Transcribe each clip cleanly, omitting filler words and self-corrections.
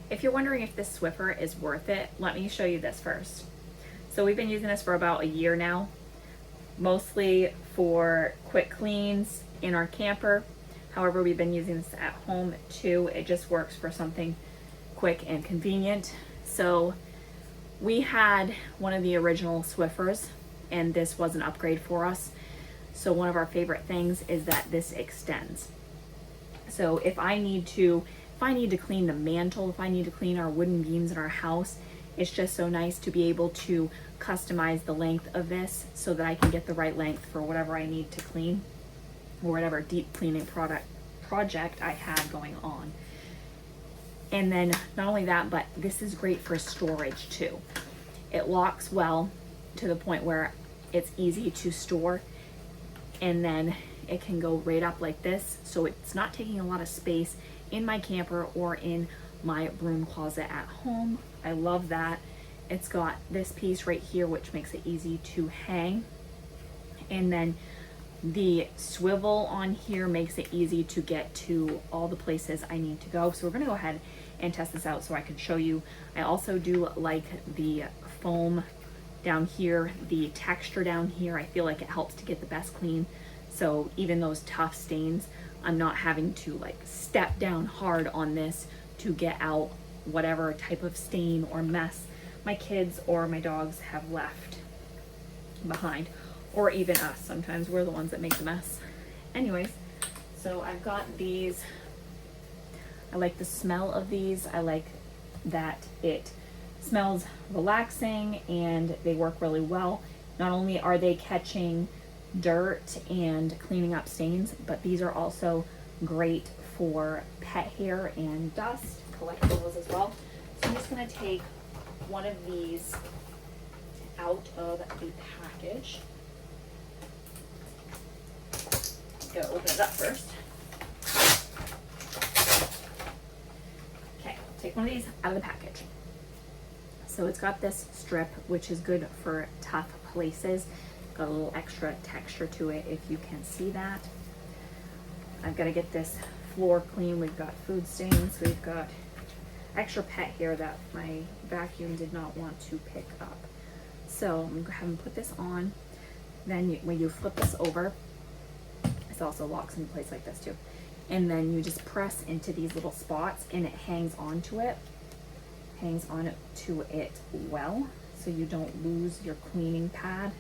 If you're wondering if this Swiffer is worth it, let me show you this first. So we've been using this for about a year now, mostly for quick cleans in our camper. However, we've been using this at home too. It just works for something quick and convenient. So we had one of the original Swiffers, and this was an upgrade for us. So one of our favorite things is that this extends. So if I need to clean the mantle, if I need to clean our wooden beams in our house, it's just so nice to be able to customize the length of this so that I can get the right length for whatever I need to clean or whatever deep cleaning project I have going on. And then not only that, but this is great for storage too. It locks well to the point where it's easy to store, and then it can go right up like this, so it's not taking a lot of space in my camper or in my broom closet at home. I love that. It's got this piece right here which makes it easy to hang, and then the swivel on here makes it easy to get to all the places I need to go. So we're gonna go ahead and test this out so I can show you. I also do like the foam down here, the texture down here. I feel like it helps to get the best clean. So even those tough stains, I'm not having to like step down hard on this to get out whatever type of stain or mess my kids or my dogs have left behind, or even us. Sometimes we're the ones that make the mess. Anyways, so I've got these. I like the smell of these. I like that it smells relaxing and they work really well. Not only are they catching dirt and cleaning up stains, but these are also great for pet hair and dust, collectibles as well. So I'm just gonna take one of these out of the package. Gotta open it up first. Okay, take one of these out of the package. So it's got this strip, which is good for tough places. Got a little extra texture to it, if you can see that. I've got to get this floor clean. We've got food stains. We've got extra pet hair that my vacuum did not want to pick up. So I'm going to go ahead and put this on. Then when you flip this over, this also locks in place like this too. And then you just press into these little spots and it hangs onto it. Hangs on to it well, so you don't lose your cleaning pad.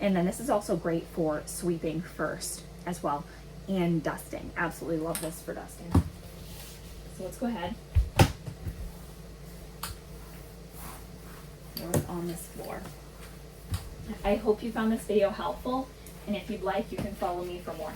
And then this is also great for sweeping first as well, and dusting. Absolutely love this for dusting. So let's go ahead. Throw it on this floor. I hope you found this video helpful, and if you'd like, you can follow me for more.